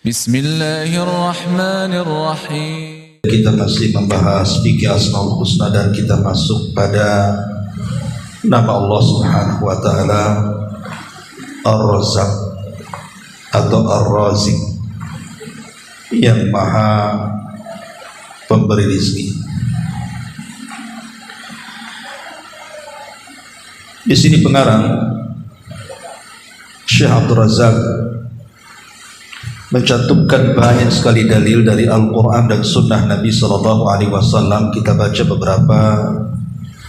Bismillahirrahmanirrahim. Kita masih membahas fikih Asmaul Husna dan kita masuk pada nama Allah Subhanahu wa taala Ar-Razzaq atau Ar-Razik, yang Maha Pemberi rezeki. Di sini pengarang Syekh Abdul Razak mencantumkan banyak sekali dalil dari Al-Quran dan Sunnah Nabi SAW. Kita baca beberapa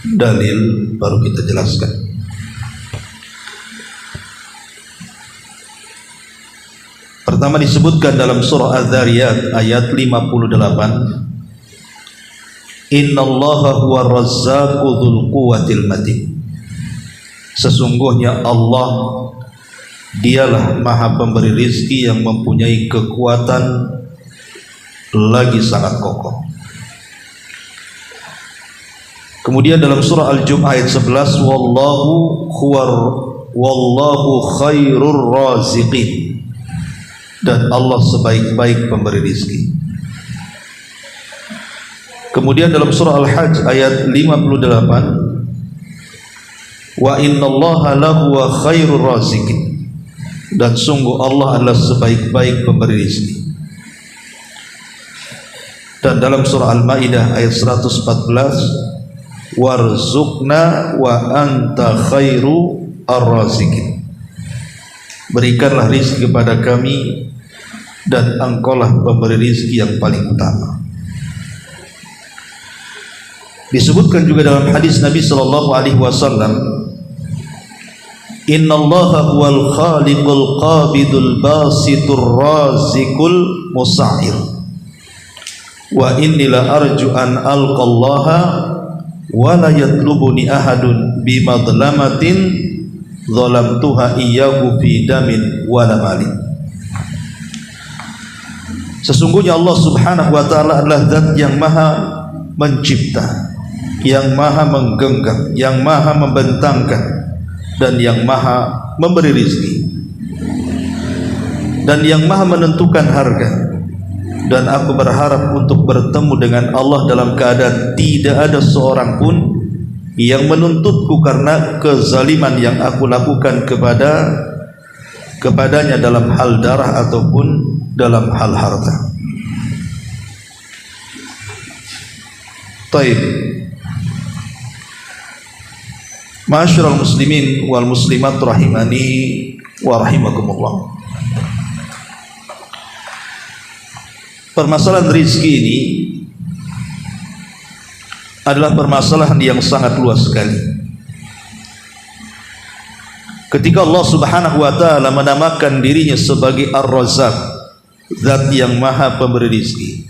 dalil baru kita jelaskan. Pertama disebutkan dalam surah Az-Zariyat ayat 58, Innallaha huwa razzaqu dzul quwwatil matin. Sesungguhnya Allah, Dialah Maha Pemberi rizki yang mempunyai kekuatan lagi sangat kokoh. Kemudian dalam surah Al-Jumu'ah ayat 11, Wallahu khairur raziqin, dan Allah sebaik-baik pemberi rizki. Kemudian dalam surah Al-Hajj ayat 58, Wa innallaha lahuwa khairur raziqin, dan sungguh Allah adalah sebaik-baik pemberi rezeki. Dan dalam surah Al-Maidah ayat 114, warzuqna wa anta khairu ar-raziqin, berikanlah rezeki kepada kami dan engkaulah pemberi rezeki yang paling utama. Disebutkan juga dalam hadis Nabi SAW, Innallaha huwal khaliqul qabidul basitur razikul musa'ir, wa inni la arju an alqallaha wa la yatlubuni ahadun bimadlamatin zalamtuha iyyahu fi damin wa la malin. Sesungguhnya Allah Subhanahu wa taala adalah zat yang maha mencipta, yang maha menggenggam, yang maha membentangkan, dan yang maha memberi rizki, dan yang maha menentukan harga. Dan aku berharap untuk bertemu dengan Allah dalam keadaan tidak ada seorang pun yang menuntutku karena kezaliman yang aku lakukan kepadanya dalam hal darah ataupun dalam hal harta. Taib. Ma'asyiral muslimin wal muslimat rahimani wa rahimakumullah. Permasalahan rizki ini adalah permasalahan yang sangat luas sekali. Ketika Allah Subhanahu wa taala menamakan dirinya sebagai Ar-Razzaq, zat yang maha pemberi rizki,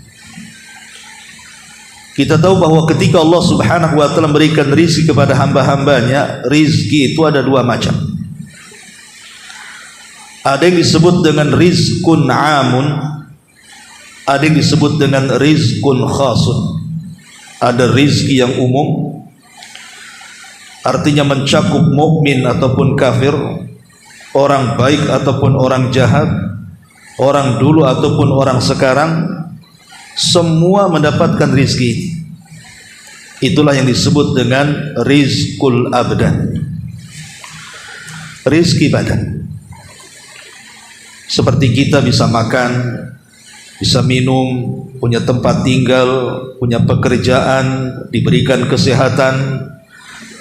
kita tahu bahwa ketika Allah Subhanahu wa taala memberikan rizki kepada hamba-hambanya, rizki itu ada dua macam. Ada yang disebut dengan rizkun amun, ada yang disebut dengan rizkun khasun. Ada rizki yang umum, artinya mencakup mukmin ataupun kafir, orang baik ataupun orang jahat, orang dulu ataupun orang sekarang, semua mendapatkan rizki. Itulah yang disebut dengan rizkul abdan, rizki badan. Seperti kita bisa makan, bisa minum, punya tempat tinggal, punya pekerjaan, diberikan kesehatan,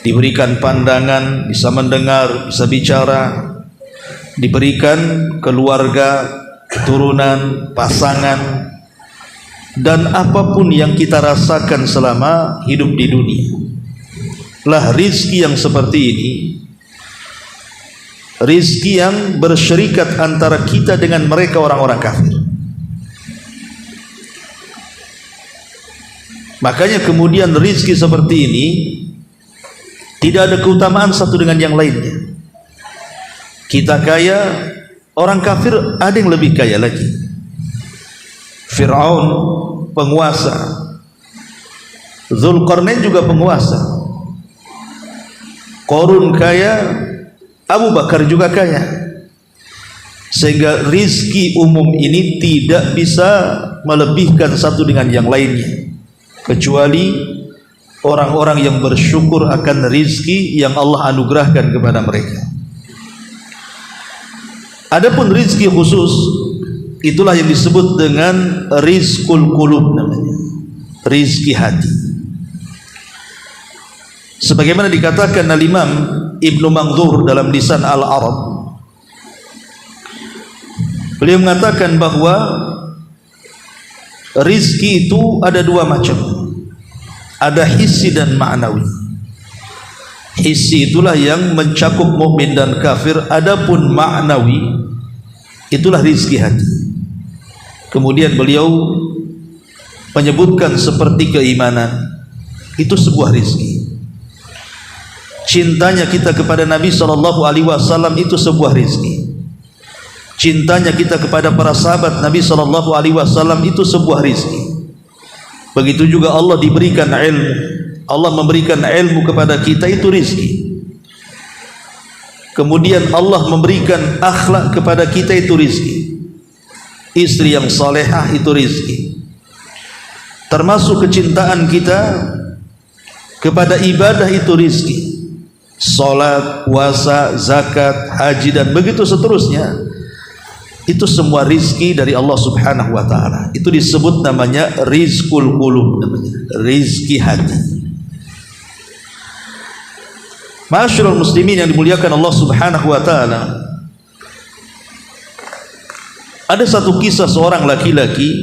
diberikan pandangan, bisa mendengar, bisa bicara, diberikan keluarga, keturunan, pasangan, dan apapun yang kita rasakan selama hidup di dunia. Lah rizki yang seperti ini, rizki yang bersyarikat antara kita dengan mereka orang-orang kafir. Makanya kemudian rizki seperti ini tidak ada keutamaan satu dengan yang lainnya. Kita kaya, orang kafir ada yang lebih kaya lagi. Fir'aun penguasa, Dzulqarnain juga penguasa, Qarun kaya, Abu Bakar juga kaya. sehingga rizki umum ini tidak bisa melebihkan satu dengan yang lainnya, kecuali orang-orang yang bersyukur akan rizki yang Allah anugerahkan kepada mereka. Adapun rizki khusus, itulah yang disebut dengan rizqul qulub, namanya rizki hati. Sebagaimana dikatakan Al-Imam Ibnu Manzur dalam Lisan Al-Arab, beliau mengatakan bahwa rizki itu ada dua macam, ada hissi dan ma'nawi. Hissi itulah yang mencakup mukmin dan kafir, adapun ma'nawi itulah rizki hati. Kemudian beliau menyebutkan seperti keimanan, itu sebuah rizki. Cintanya kita kepada Nabi SAW itu sebuah rizki. Cintanya kita kepada para sahabat Nabi SAW itu sebuah rizki. Begitu juga Allah diberikan ilmu, Allah memberikan ilmu kepada kita, itu rizki. Kemudian Allah memberikan akhlak kepada kita, itu rizki. Istri yang salehah itu rizki. Termasuk kecintaan kita kepada ibadah itu rizki. Salat, puasa, zakat, haji dan begitu seterusnya, itu semua rizki dari Allah Subhanahu wa ta'ala. Itu disebut namanya rizqul qulub, namanya rizki hati. Ma'asyiral muslimin yang dimuliakan Allah Subhanahu wa ta'ala, ada satu kisah seorang laki-laki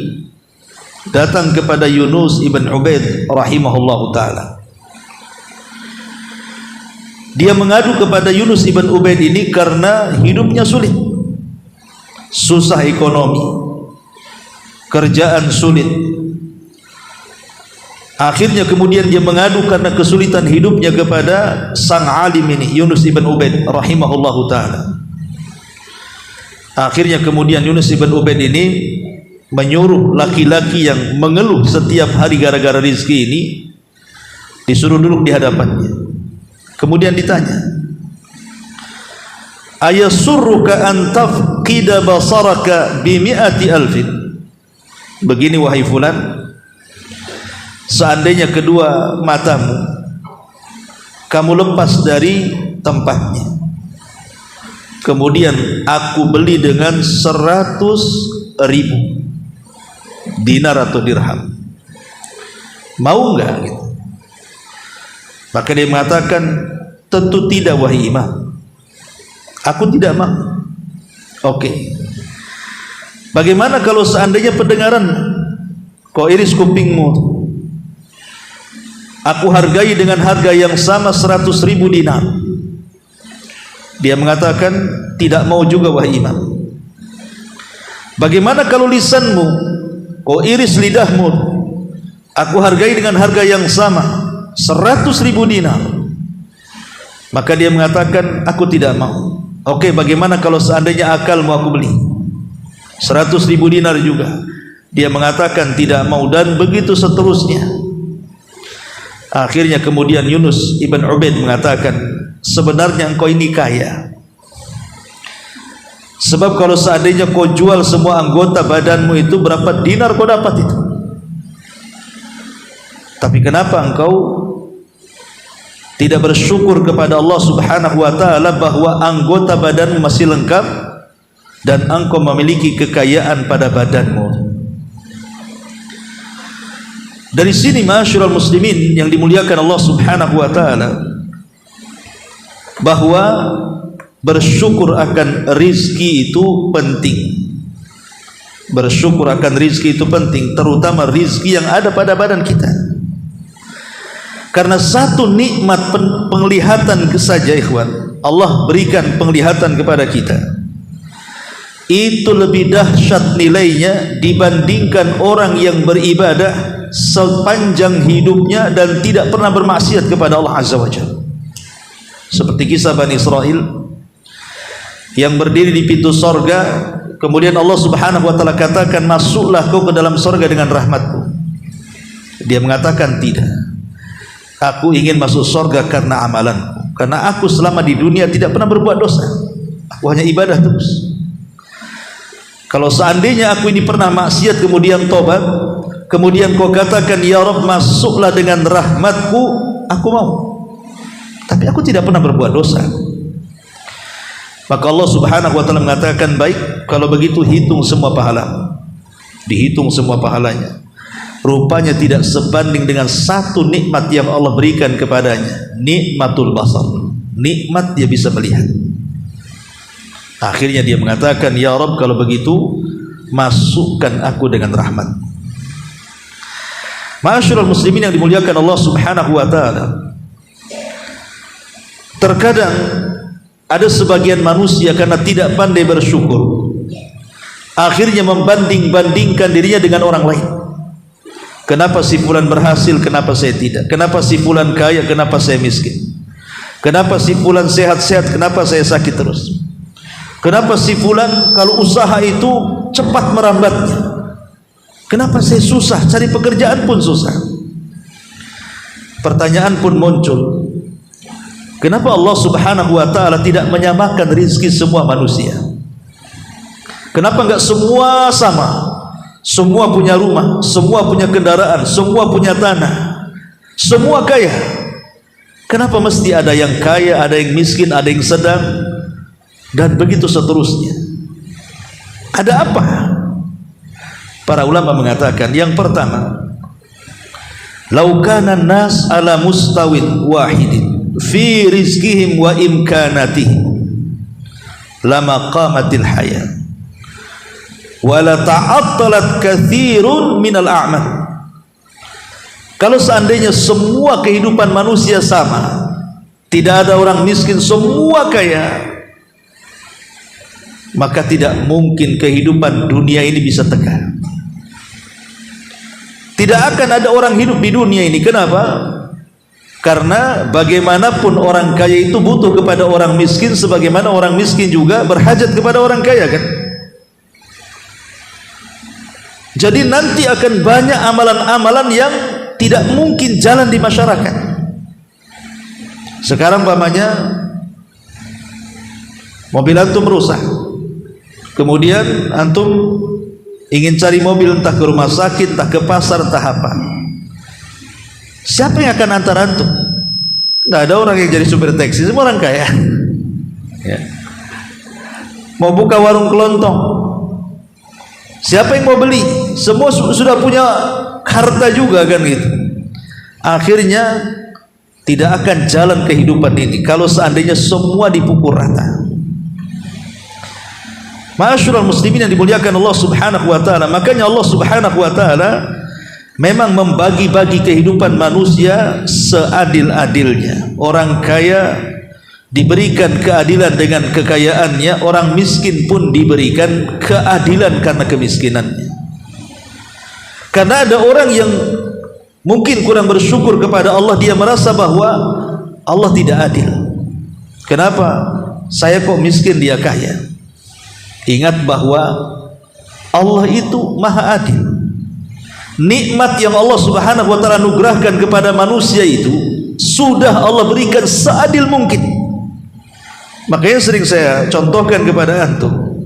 datang kepada Yunus ibn Ubaid rahimahullahu ta'ala. Dia mengadu kepada Yunus ibn Ubaid ini karena hidupnya sulit, susah ekonomi, kerjaan sulit. Akhirnya kemudian dia mengadu karena kesulitan hidupnya kepada sang alim ini, Yunus ibn Ubaid rahimahullahu ta'ala. Akhirnya kemudian Yunus ibn Ubaid ini menyuruh laki-laki yang mengeluh setiap hari gara-gara rizki ini, disuruh duduk di hadapannya. Kemudian ditanya, ayasurruka an tafqida basaraka bimi'ati alfin. Begini wahai fulan, seandainya kedua matamu kamu lepas dari tempatnya, kemudian aku beli dengan 100.000 dinar atau dirham, mau enggak? Gitu. Maka dia mengatakan, tentu tidak wahai imam, aku tidak mau. Oke. Bagaimana kalau seandainya pendengaran kau iris kupingmu, aku hargai dengan harga yang sama 100.000 dinar. Dia mengatakan, tidak mau juga wahai imam. Bagaimana kalau lisanmu kau iris lidahmu, aku hargai dengan harga yang sama 100.000 dinar. Maka dia mengatakan, aku tidak mau. Oke, bagaimana kalau seandainya akalmu aku beli 100.000 dinar juga? Dia mengatakan tidak mau, dan begitu seterusnya. Akhirnya kemudian Yunus ibn Ubaid mengatakan, sebenarnya engkau ini kaya, sebab kalau seandainya kau jual semua anggota badanmu itu, berapa dinar kau dapat itu? Tapi kenapa engkau tidak bersyukur kepada Allah Subhanahu wa ta'ala bahwa anggota badanmu masih lengkap dan engkau memiliki kekayaan pada badanmu? Dari sini ma'asyiral muslimin yang dimuliakan Allah Subhanahu wa ta'ala, bahwa bersyukur akan rizki itu penting. Bersyukur akan rizki itu penting, terutama rizki yang ada pada badan kita. Karena satu nikmat penglihatan saja, ikhwan, Allah berikan penglihatan kepada kita, itu lebih dahsyat nilainya dibandingkan orang yang beribadah sepanjang hidupnya dan tidak pernah bermaksiat kepada Allah Azza wa Jalla. Seperti kisah Bani Israel yang berdiri di pintu sorga, kemudian Allah Subhanahu wa ta'ala katakan, masuklah kau ke dalam sorga dengan rahmatku. Dia mengatakan, tidak, aku ingin masuk sorga karena amalanku, karena aku selama di dunia tidak pernah berbuat dosa, aku hanya ibadah terus. Kalau seandainya aku ini pernah maksiat kemudian tobat, kemudian kau katakan ya Rabb masuklah dengan rahmatku, aku mau. Tapi aku tidak pernah berbuat dosa. Maka Allah Subhanahu wa taala mengatakan, baik, kalau begitu hitung semua pahala. Dihitung semua pahalanya. Rupanya tidak sebanding dengan satu nikmat yang Allah berikan kepadanya, nikmatul basar. Nikmat dia bisa melihat. Akhirnya dia mengatakan, ya Rabb kalau begitu masukkan aku dengan rahmat. Ma'asyiral muslimin yang dimuliakan Allah Subhanahu wa taala, terkadang ada sebagian manusia karena tidak pandai bersyukur, akhirnya membanding-bandingkan dirinya dengan orang lain. Kenapa si fulan berhasil, kenapa saya tidak? Kenapa si fulan kaya, kenapa saya miskin? Kenapa si fulan sehat-sehat, kenapa saya sakit terus? Kenapa si fulan kalau usaha itu cepat merambatnya? Kenapa saya susah, cari pekerjaan pun susah? Pertanyaan pun muncul, kenapa Allah Subhanahu wa taala tidak menyamakan rezeki semua manusia? Kenapa enggak semua sama? Semua punya rumah, semua punya kendaraan, semua punya tanah, semua kaya. Kenapa mesti ada yang kaya, ada yang miskin, ada yang sedang, dan begitu seterusnya? Ada apa? Para ulama mengatakan, yang pertama, lau kana nas ala mustawin wahidin fi rizqihim wa imkanatihim lama qamatil hayat wala ta'attalat katsirun minal a'mal. Kalau seandainya semua kehidupan manusia sama, tidak ada orang miskin, semua kaya, maka tidak mungkin kehidupan dunia ini bisa tegak. Tidak akan ada orang hidup di dunia ini. Kenapa? Karena bagaimanapun orang kaya itu butuh kepada orang miskin, sebagaimana orang miskin juga berhajat kepada orang kaya, kan? Jadi nanti akan banyak amalan-amalan yang tidak mungkin jalan di masyarakat. Sekarang umpamanya mobil antum rusak, kemudian antum ingin cari mobil entah ke rumah sakit, entah ke pasar, entah apa. Siapa yang akan antar antum? Nggak ada orang yang jadi supir taksi, semua orang kaya. Ya. Mau buka warung kelontong, siapa yang mau beli? Semua sudah punya harta juga, kan gitu. Akhirnya tidak akan jalan kehidupan ini kalau seandainya semua dipukul rata. Ma'asyiral muslimin yang dimuliakan Allah Subhanahu wa taala, makanya Allah Subhanahu wa taala memang membagi-bagi kehidupan manusia seadil-adilnya. Orang kaya diberikan keadilan dengan kekayaannya, orang miskin pun diberikan keadilan karena kemiskinannya. Karena ada orang yang mungkin kurang bersyukur kepada Allah, dia merasa bahwa Allah tidak adil. Kenapa? Saya kok miskin, dia kaya. Ingat bahwa Allah itu maha adil. Nikmat yang Allah Subhanahu wa taala anugerahkan kepada manusia itu sudah Allah berikan seadil mungkin. Makanya sering saya contohkan kepada antum,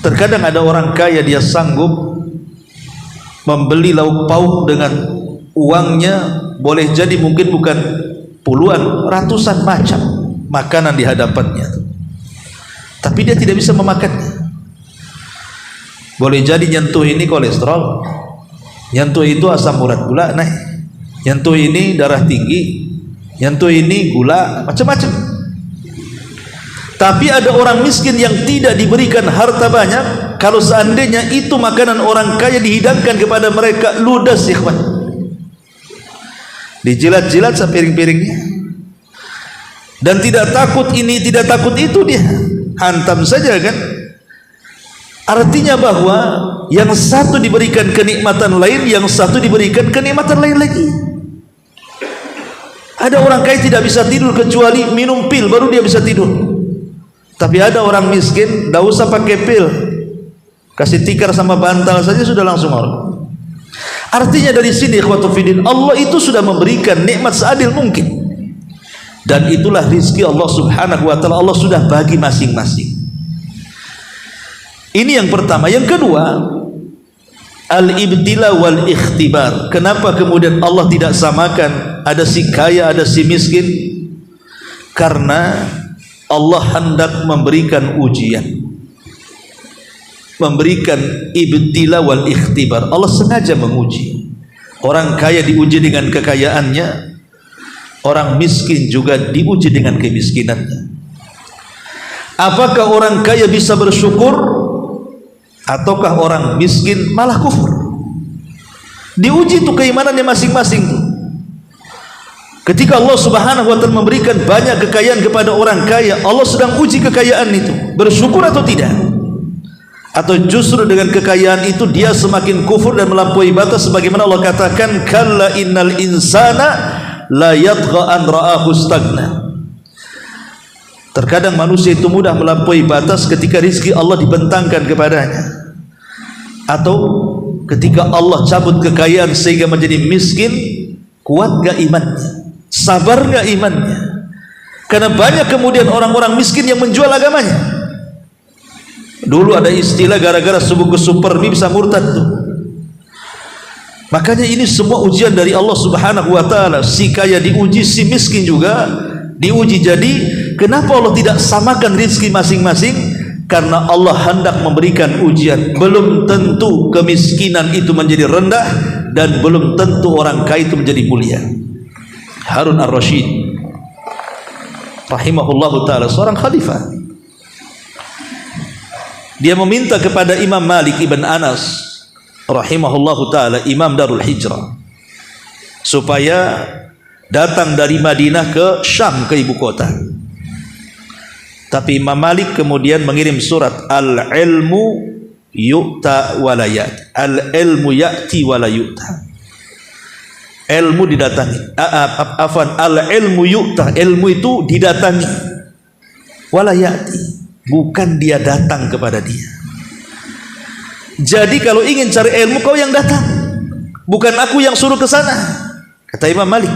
terkadang ada orang kaya, dia sanggup membeli lauk pauk dengan uangnya, boleh jadi mungkin bukan puluhan, ratusan macam makanan di hadapannya, tapi dia tidak bisa memakannya. Boleh jadi nyentuh ini kolesterol, nyentuh itu asam urat gula naik, nyentuh ini darah tinggi, nyentuh ini gula, macam-macam. Tapi ada orang miskin yang tidak diberikan harta banyak, kalau seandainya itu makanan orang kaya dihidangkan kepada mereka, ludas ikhwan, dijilat-jilat sepiring-piringnya, dan tidak takut ini, tidak takut itu, dia hantam saja, kan? Artinya bahwa yang satu diberikan kenikmatan lain, yang satu diberikan kenikmatan lain lagi. Ada orang kaya tidak bisa tidur kecuali minum pil baru dia bisa tidur. Tapi ada orang miskin, tidak usah pakai pil, kasih tikar sama bantal saja sudah langsung orang. Artinya dari sini ikhwatu fiddin, Allah itu sudah memberikan nikmat seadil mungkin, dan itulah rizki Allah Subhanahu wa taala. Allah sudah bagi masing-masing. Ini yang pertama. Yang kedua, al-ibtila wal ikhtibar. Kenapa kemudian Allah tidak samakan ada si kaya, ada si miskin? Karena Allah hendak memberikan ujian, memberikan ibtila wal ikhtibar. Allah sengaja menguji. Orang kaya diuji dengan kekayaannya, orang miskin juga diuji dengan kemiskinannya. Apakah orang kaya bisa bersyukur, ataukah orang miskin malah kufur? Diuji itu keimanannya masing-masing tuh. Ketika Allah Subhanahu wa taala memberikan banyak kekayaan kepada orang kaya, Allah sedang uji kekayaan itu, bersyukur atau tidak? Atau justru dengan kekayaan itu dia semakin kufur dan melampaui batas, sebagaimana Allah katakan, kalla innal insana la yatgha an ra'ahu stagna. Terkadang manusia itu mudah melampaui batas ketika rizki Allah dibentangkan kepadanya, atau ketika Allah cabut kekayaan sehingga menjadi miskin. Kuat gak imannya? Sabar gak imannya? Karena banyak kemudian orang-orang miskin yang menjual agamanya. Dulu ada istilah gara-gara subuh super mie bisa murtad tuh. Makanya ini semua ujian dari Allah Subhanahu wa taala. Si kaya diuji, si miskin juga diuji. Jadi kenapa Allah tidak samakan rezeki masing-masing? Karena Allah hendak memberikan ujian. Belum tentu kemiskinan itu menjadi rendah, dan belum tentu orang kaya itu menjadi mulia. Harun ar-Rasyid rahimahullahu taala seorang khalifah, dia meminta kepada Imam Malik ibn Anas rahimahullahu taala, Imam Darul Hijrah, supaya datang dari Madinah ke Syam, ke ibu kota. Tapi Imam Malik kemudian mengirim surat, al-ilmu yu'ta wa la ya'ti, al-ilmu ya'ti wa la yu'ta. Ilmu didatangi, al-ilmu yu'ta, ilmu itu didatangi, wa la ya'ti, bukan dia datang kepada dia. Jadi kalau ingin cari ilmu, kau yang datang, bukan aku yang suruh ke sana, kata Imam Malik.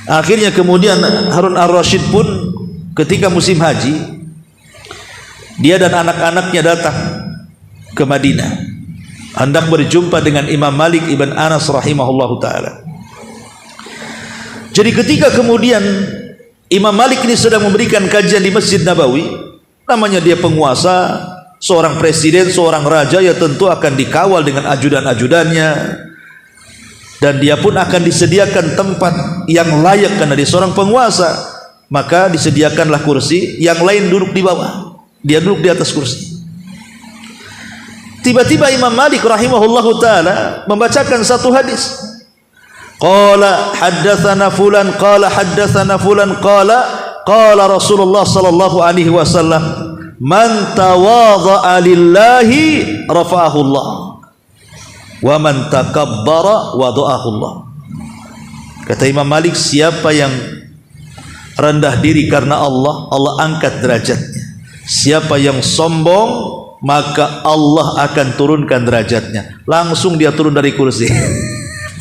Akhirnya kemudian Harun ar-Rasyid pun ketika musim haji, dia dan anak-anaknya datang ke Madinah, hendak berjumpa dengan Imam Malik ibn Anas rahimahullahu taala. Jadi ketika kemudian Imam Malik ini sedang memberikan kajian di Masjid Nabawi, namanya dia penguasa, seorang presiden, seorang raja, ya tentu akan dikawal dengan ajudan-ajudannya, dan dia pun akan disediakan tempat yang layak karena dia seorang penguasa. Maka disediakanlah kursi, yang lain duduk di bawah, dia duduk di atas kursi. Tiba-tiba Imam Malik rahimahullahu taala membacakan satu hadis. Qala haddatsana fulan qala haddatsana fulan qala Rasulullah sallallahu alaihi wasallam, man tawadha'a lillahi rafa'ahu Allah, wa man takabbara wada'ahu Allah. Kata Imam Malik, siapa yang rendah diri karena Allah, Allah angkat derajatnya. Siapa yang sombong, maka Allah akan turunkan derajatnya. Langsung dia turun dari kursi.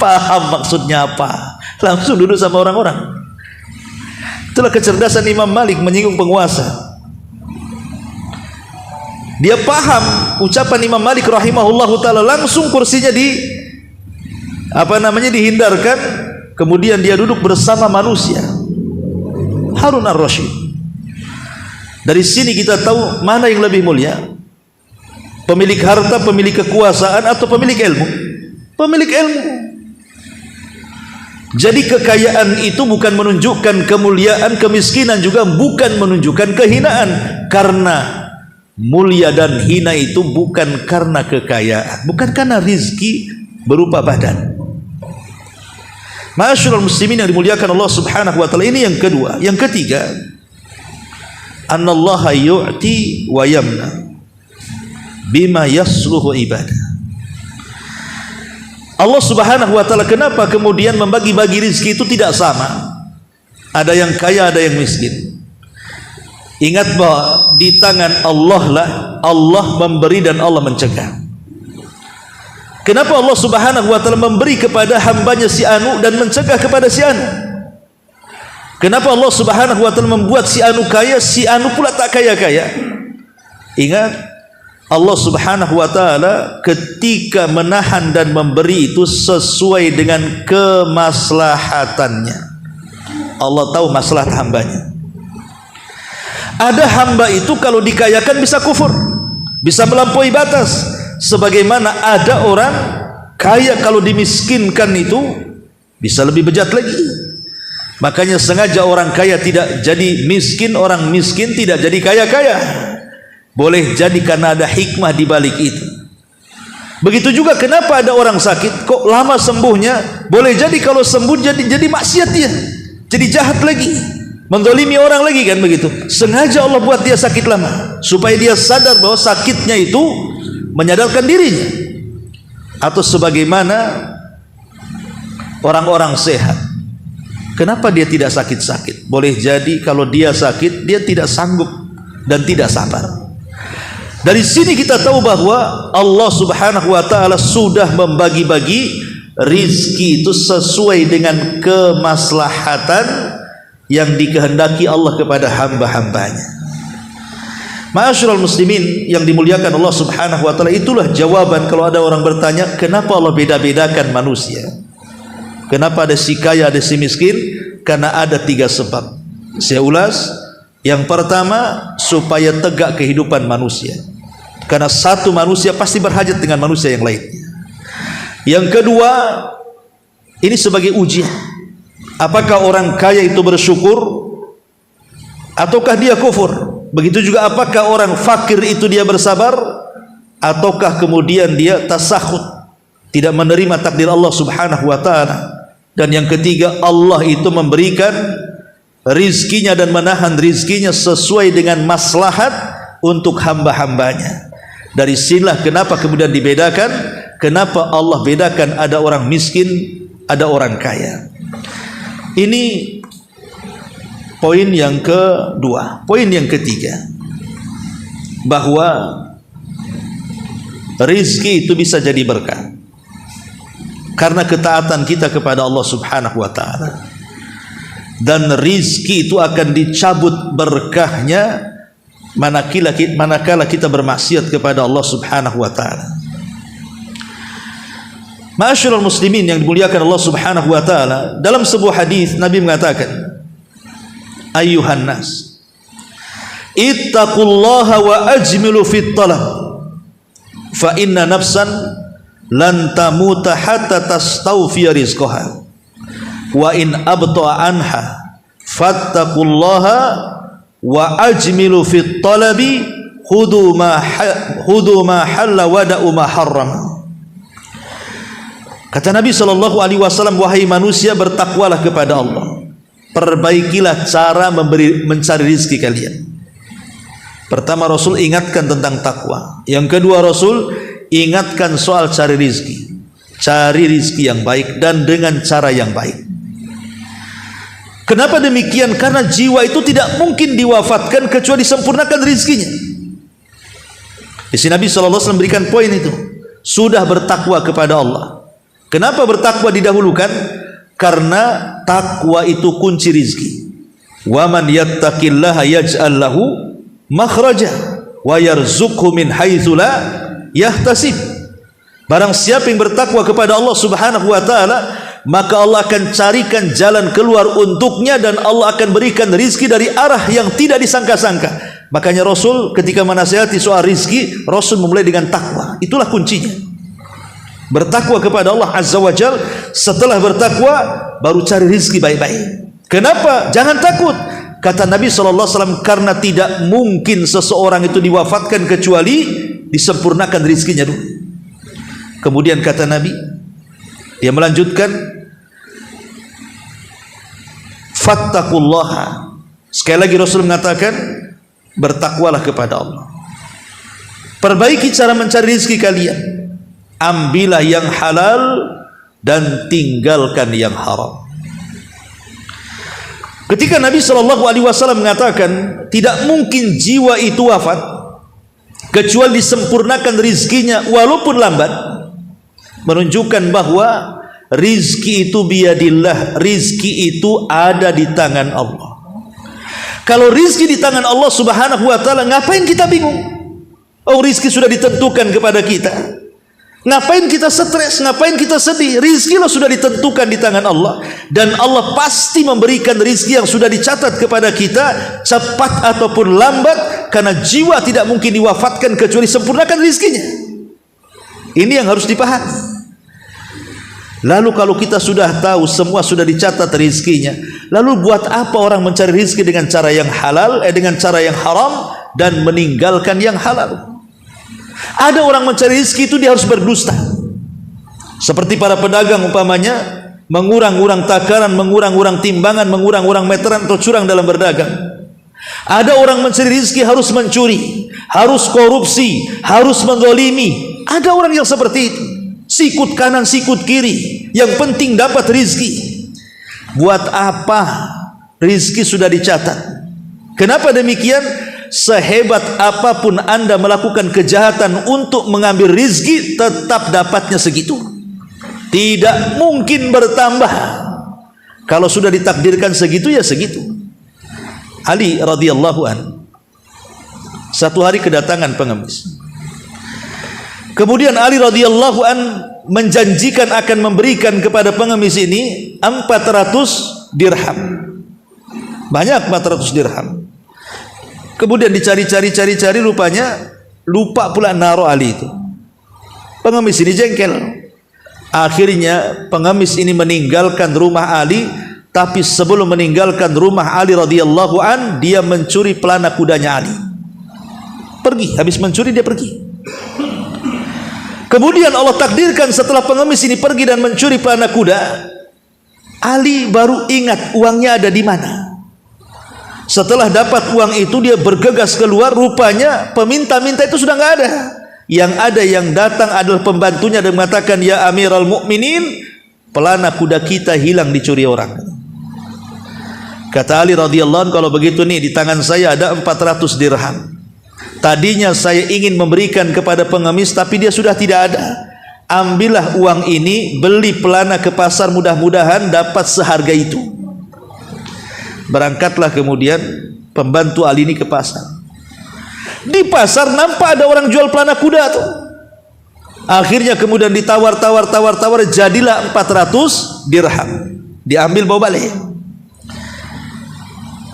Paham maksudnya apa? Langsung duduk sama orang-orang. Itulah kecerdasan Imam Malik menyinggung penguasa. Dia paham ucapan Imam Malik rahimahullahu taala, langsung kursinya dihindarkan, kemudian dia duduk bersama manusia. Harun ar-Rasyid. Dari sini kita tahu mana yang lebih mulia, pemilik harta, pemilik kekuasaan, atau pemilik ilmu? Pemilik ilmu. Jadi kekayaan itu bukan menunjukkan kemuliaan, kemiskinan juga bukan menunjukkan kehinaan. Karena mulia dan hina itu bukan karena kekayaan, bukan karena rizki berupa badan. Ma'asyiral muslimin yang dimuliakan Allah Subhanahu wa taala, ini yang kedua. Yang ketiga, annallaha yu'ti wa yamna bima yasluhu ibadah. Allah Subhanahu wa taala kenapa kemudian membagi-bagi rezeki itu tidak sama? Ada yang kaya, ada yang miskin. Ingat bahwa di tangan Allah lah Allah memberi dan Allah mencegah. Kenapa Allah Subhanahu wa taala memberi kepada hambanya si anu dan mencegah kepada si anu? Kenapa Allah Subhanahu wa taala membuat si anu kaya, si anu pula tak kaya-kaya? Ingat, Allah Subhanahu wa taala ketika menahan dan memberi itu sesuai dengan kemaslahatannya. Allah tahu maslahat hambanya. Ada hamba itu kalau dikayakan bisa kufur, bisa melampaui batas, sebagaimana ada orang kaya kalau dimiskinkan itu bisa lebih bejat lagi. Makanya sengaja orang kaya tidak jadi miskin, orang miskin tidak jadi kaya-kaya. Boleh jadi karena ada hikmah di balik itu. Begitu juga kenapa ada orang sakit kok lama sembuhnya? Boleh jadi kalau sembuh jadi maksiat dia, jadi jahat lagi, mendolimi orang lagi, kan begitu. Sengaja Allah buat dia sakit lama supaya dia sadar bahwa sakitnya itu menyadarkan dirinya. Atau sebagaimana orang-orang sehat, kenapa dia tidak sakit-sakit? Boleh jadi kalau dia sakit dia tidak sanggup dan tidak sabar. Dari sini kita tahu bahwa Allah Subhanahu wa taala sudah membagi-bagi rizki itu sesuai dengan kemaslahatan yang dikehendaki Allah kepada hamba-hambanya. Ma'asyiral muslimin yang dimuliakan Allah Subhanahu wa taala, itulah jawaban kalau ada orang bertanya, kenapa Allah beda-bedakan manusia? Kenapa ada si kaya, ada si miskin? Karena ada 3 sebab. Saya ulas. Yang pertama, supaya tegak kehidupan manusia. Karena satu manusia pasti berhajat dengan manusia yang lainnya. Yang kedua, ini sebagai ujian. Apakah orang kaya itu bersyukur ataukah dia kufur? Begitu juga apakah orang fakir itu dia bersabar ataukah kemudian dia tasakhut, tidak menerima takdir Allah Subhanahu wa taala. Dan yang ketiga, Allah itu memberikan rizkinya dan menahan rizkinya sesuai dengan maslahat untuk hamba-hambanya. Dari sinilah kenapa kemudian dibedakan, kenapa Allah bedakan ada orang miskin, ada orang kaya. Ini poin yang kedua. Poin yang ketiga, bahwa rizki itu bisa jadi berkah karena ketaatan kita kepada Allah Subhanahu wa taala. Dan rizki itu akan dicabut berkahnya manakala kita bermaksiat kepada Allah Subhanahu wa taala. Ma'asyiral muslimin yang dimuliakan Allah Subhanahu wa taala, dalam sebuah hadis Nabi mengatakan, ayyuhan nas, ittaqullaha wa ajmilu fit talab, fa inna nafsan lan tamuta hatta tastawfiya rizqaha, wa in abta'a anha fattaqullaha wa ajmilu fit talabi khudu ma halla wa da'u ma harrama. Kata Nabi SAW, wahai manusia, bertakwalah kepada Allah, perbaikilah cara mencari rizki kalian. Pertama, Rasul ingatkan tentang takwa. Yang kedua, Rasul ingatkan soal cari rizki. Cari rizki yang baik dan dengan cara yang baik. Kenapa demikian? Karena jiwa itu tidak mungkin diwafatkan kecuali disempurnakan rizkinya. Di sini Nabi SAW memberikan poin itu. Sudah bertakwa kepada Allah. Kenapa bertakwa didahulukan? Karena takwa itu kunci rizki. Wa man yattaqillaha yaj'al lahu makhraja wa yarzuqhu min haitsu la yahtasib. Barang siapa yang bertakwa kepada Allah Subhanahu wa taala, maka Allah akan carikan jalan keluar untuknya dan Allah akan berikan rizki dari arah yang tidak disangka-sangka. Makanya Rasul ketika menasihati soal rizki, Rasul memulai dengan takwa. Itulah kuncinya. Bertakwa kepada Allah Azza wa Jal. Setelah bertakwa baru cari rizki baik-baik. Kenapa? Jangan takut. Kata Nabi SAW, karena tidak mungkin seseorang itu diwafatkan kecuali disempurnakan rizkinya dulu. Kemudian kata Nabi, dia melanjutkan, fattaqullaha. Sekali lagi Rasul mengatakan, bertakwalah kepada Allah. Perbaiki cara mencari rizki kalian. Ambillah yang halal dan tinggalkan yang haram. Ketika Nabi SAW mengatakan tidak mungkin jiwa itu wafat kecuali disempurnakan rizkinya walaupun lambat, menunjukkan bahwa rizki itu biyadillah, rizki itu ada di tangan Allah. Kalau rizki di tangan Allah Subhanahu wa taala, ngapain kita bingung? Oh, rizki sudah ditentukan kepada kita. Ngapain kita stres, ngapain kita sedih? Rizki lo sudah ditentukan di tangan Allah. Dan Allah pasti memberikan rizki yang sudah dicatat kepada kita, cepat ataupun lambat. Karena jiwa tidak mungkin diwafatkan kecuali sempurnakan rizkinya. Ini yang harus dipahami. Lalu kalau kita sudah tahu semua sudah dicatat rizkinya, lalu buat apa orang mencari rizki dengan cara yang halal, dengan cara yang haram, dan meninggalkan yang halal? Ada orang mencari rizki itu dia harus berdusta. Seperti para pedagang umpamanya, mengurang-urang takaran, mengurang-urang timbangan, mengurang-urang meteran atau curang dalam berdagang. Ada orang mencari rizki harus mencuri, harus korupsi, harus menzalimi. Ada orang yang seperti itu. Sikut kanan, sikut kiri. Yang penting dapat rizki. Buat apa? Rizki sudah dicatat. Kenapa demikian? Sehebat apapun Anda melakukan kejahatan untuk mengambil rizki, tetap dapatnya segitu. Tidak mungkin bertambah. Kalau sudah ditakdirkan segitu, ya segitu. Ali radhiyallahu an, satu hari kedatangan pengemis. Kemudian Ali radhiyallahu an menjanjikan akan memberikan kepada pengemis ini 400 dirham. Banyak 400 dirham. Kemudian dicari-cari rupanya lupa pula naruh Ali itu. Pengemis ini jengkel. Akhirnya pengemis ini meninggalkan rumah Ali, tapi sebelum meninggalkan rumah Ali radhiyallahu an, dia mencuri pelana kudanya Ali. Pergi, habis mencuri dia pergi. Kemudian Allah takdirkan setelah pengemis ini pergi dan mencuri pelana kuda, Ali baru ingat uangnya ada di mana. Setelah dapat uang itu dia bergegas keluar, rupanya peminta-minta itu sudah nggak ada. Yang ada yang datang adalah pembantunya dan mengatakan, ya Amirul Mukminin, pelana kuda kita hilang dicuri orang. Kata Ali radhiyallahu anhu, kalau begitu nih di tangan saya ada 400 dirham. Tadinya saya ingin memberikan kepada pengemis, tapi dia sudah tidak ada. Ambillah uang ini, beli pelana ke pasar, mudah-mudahan dapat seharga itu. Berangkatlah kemudian pembantu Ali ini ke pasar. Di pasar nampak ada orang jual pelana kuda tuh. Akhirnya kemudian ditawar, jadilah 400 dirham. Diambil bawa balik.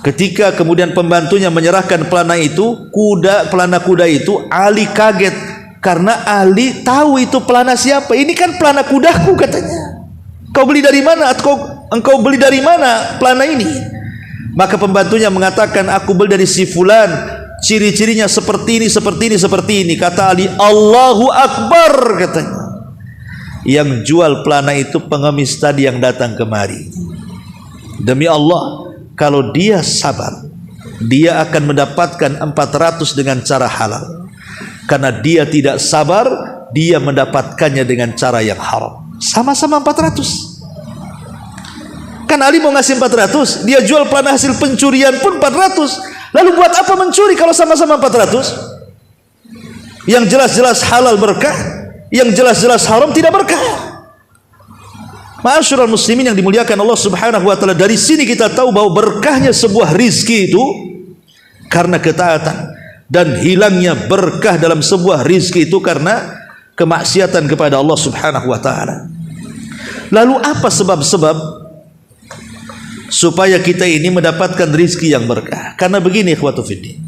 Ketika kemudian pembantunya menyerahkan pelana kuda itu, Ali kaget karena Ali tahu itu pelana siapa. Ini kan pelana kudaku katanya. Kau beli dari mana? Engkau beli dari mana pelana ini? Maka pembantunya mengatakan, aku beli dari si fulan. Ciri-cirinya seperti ini. Kata Ali, Allahu Akbar katanya. Yang jual pelana itu pengemis tadi yang datang kemari. Demi Allah, kalau dia sabar, dia akan mendapatkan 400 dengan cara halal. Karena dia tidak sabar, dia mendapatkannya dengan cara yang haram. Sama-sama 400. Kan Ali mau ngasih 400, dia jual pelana hasil pencurian pun 400. Lalu buat apa mencuri kalau sama-sama 400? Yang jelas-jelas halal berkah, yang jelas-jelas haram tidak berkah. Ma'asyiral muslimin yang dimuliakan Allah Subhanahu wa taala, dari sini kita tahu bahwa berkahnya sebuah rizki itu karena ketaatan, dan hilangnya berkah dalam sebuah rizki itu karena kemaksiatan kepada Allah Subhanahu wa taala. Lalu apa sebab-sebab supaya kita ini mendapatkan rizki yang berkah? Karena begini ikhwatu fiddin,